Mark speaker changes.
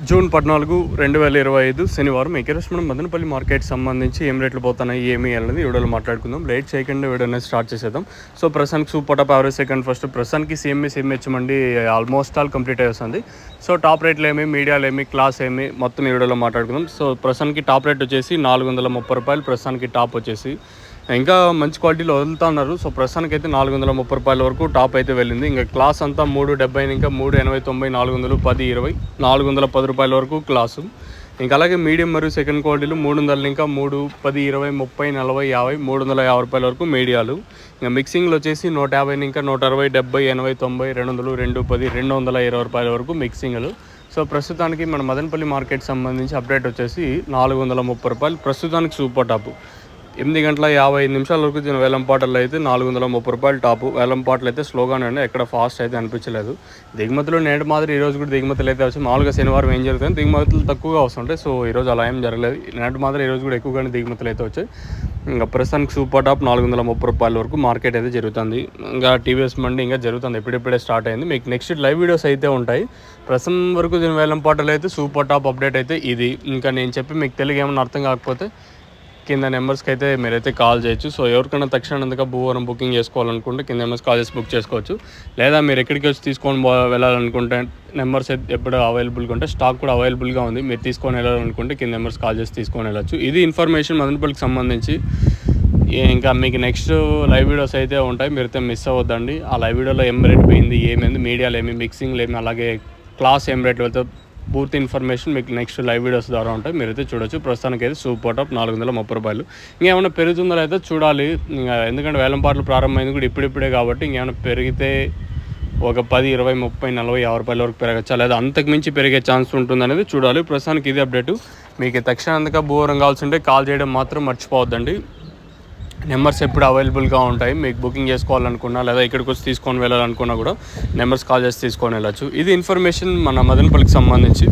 Speaker 1: June 14, 2025 శనివారం ఈరోజు మనం మదనపల్లి మార్కెట్ సంబంధించి ఏం రేట్లు పోతున్నాయి ఏమి అనేది వీడియోలో మాట్లాడుకుందాం. లేట్ చేయకుండా వీడియోని స్టార్ట్ చేసేద్దాం. సో ప్రస్తుతానికి super top average second first ప్రస్తుతానికి సేమ్ మండి ఆల్మోస్ట్ ఆల్ కంప్లీట్ అయి వస్తుంది. సో టాప్ రేట్లు ఏమి, మీడియాలు ఏమి, క్లాస్ ఏమి మొత్తం ఈ వీడియోలో మాట్లాడుకుందాం. సో ప్రస్తుతానికి టాప్ రేట్ వచ్చేసి ₹430. ప్రస్తుతానికి టాప్ వచ్చేసి ఇంకా మంచి క్వాలిటీలో వదులుతా ఉన్నారు. సో ప్రస్తుతానికి అయితే ₹430 వరకు టాప్ అయితే వెళ్ళింది. ఇంకా క్లాస్ అంతా ₹370, ఇంకా ₹380, $400, $10, $20, ₹410 వరకు క్లాసు. ఇంకా అలాగే మీడియం మరియు సెకండ్ క్వాలిటీలు 300, ఇంకా $3, $10, $20, $30, $40, $50, ₹350 వరకు మీడియాలు. ఇంకా మిక్సింగ్లో వచ్చేసి ₹150, ఇంకా ₹160, $70, $80, $90, $200, $210, ₹220 వరకు మిక్సింగ్లు. సో ప్రస్తుతానికి మన మదనపల్లి మార్కెట్ సంబంధించి అప్డేట్ వచ్చేసి ₹430 ప్రస్తుతానికి సూపర్ టాప్. 8:55 వరకు దీని వేలంపాటల్లో అయితే ₹430 టాపు. వేలంపాటలు అయితే స్లోగానే ఉన్నాయి, ఎక్కడ ఫాస్ట్ అయితే అనిపించలేదు. దిగుమతులు నేటి మాదిరి ఈరోజు కూడా దిగుమతులు అయితే వచ్చాయి. మామూలుగా శనివారం ఏం జరుగుతుంది, దిగుమతులు తక్కువగా వస్తుంటాయి. సో ఈరోజు అలా ఏం జరగలేదు. నేటి మాదిరి ఈరోజు కూడా ఎక్కువగానే దిగుమతులు అయితే వచ్చాయి. ఇంకా ప్రస్తుతానికి సూపర్ టాప్ ₹430 వరకు మార్కెట్ అయితే జరుగుతుంది. ఇంకా టీవీఎస్ మండి ఇంకా జరుగుతుంది, ఇప్పుడిప్పుడే స్టార్ట్ అయింది. మీకు నెక్స్ట్ లైవ్ వీడియోస్ అయితే ఉంటాయి. ప్రస్తుతం వరకు దీని వేలంపాటలు అయితే సూపర్ టాప్ అప్డేట్ అయితే ఇది. ఇంకా నేను చెప్పి మీకు తెలుగు ఏమైనా అర్థం కాకపోతే కింద నెంబర్స్కి అయితే మీరైతే కాల్ చేయొచ్చు. సో ఎవరికైనా తక్షణంగా భూవరం బుకింగ్ చేసుకోవాలనుకుంటే కింద నెంబర్స్ కాల్ చేసి బుక్ చేసుకోవచ్చు. లేదా మీరు ఎక్కడికి వచ్చి తీసుకొని వెళ్ళాలనుకుంటే నెంబర్స్ ఎప్పుడు అవైలబుల్గా ఉంటే, స్టాక్ కూడా అవైలబుల్గా ఉంది, మీరు తీసుకొని వెళ్ళాలనుకుంటే కింద నెంబర్స్ కాల్ చేసి తీసుకొని వెళ్ళచ్చు. ఇది ఇన్ఫర్మేషన్ మదనపల్లికి సంబంధించి. ఇంకా మీకు నెక్స్ట్ లైవ్ వీడియోస్ అయితే ఉంటాయి, మీరైతే మిస్ అవ్వద్దండి. ఆ లైవ్ వీడియోలో ఏం రేట్ పోయింది, ఏమైంది, మీడియాలు ఏమి, మిక్సింగ్లు ఏమి, అలాగే క్లాస్ ఏం రేట్లు వెళ్తే పూర్తి ఇన్ఫర్మేషన్ మీకు నెక్స్ట్ లైవ్ వీడియోస్ ద్వారా ఉంటాయి, మీరైతే చూడొచ్చు. ప్రస్తుతానికి అయితే సూపర్ టాప్ ₹430. ఇంకేమైనా పెరుగుతుందో అయితే చూడాలి. ఇంకా ఎందుకంటే వేలంపాట్లు ప్రారంభమైంది కూడా ఇప్పుడిప్పుడే కాబట్టి ఇంకేమైనా పెరిగితే ఒక $10, $20, $30, $40, ₹50 వరకు పెరగచ్చా, లేదా అంతకుమించి పెరిగే ఛాన్స్ ఉంటుందనేది చూడాలి. ప్రస్తుతానికి ఇది అప్డేటు. మీకు తక్షణంగా భూవరం కావాల్సి ఉంటే కాల్ చేయడం మాత్రం మర్చిపోవద్దండి. నెంబర్స్ ఎప్పుడు అవైలబుల్గా ఉంటాయి. మీకు బుకింగ్ చేసుకోవాలనుకున్నా లేదా ఇక్కడికి వచ్చి తీసుకొని వెళ్ళాలనుకున్నా కూడా నెంబర్స్ కాల్ చేసి తీసుకొని వెళ్ళచ్చు. ఇది ఇన్ఫర్మేషన్ మన మదనపల్లికి సంబంధించి.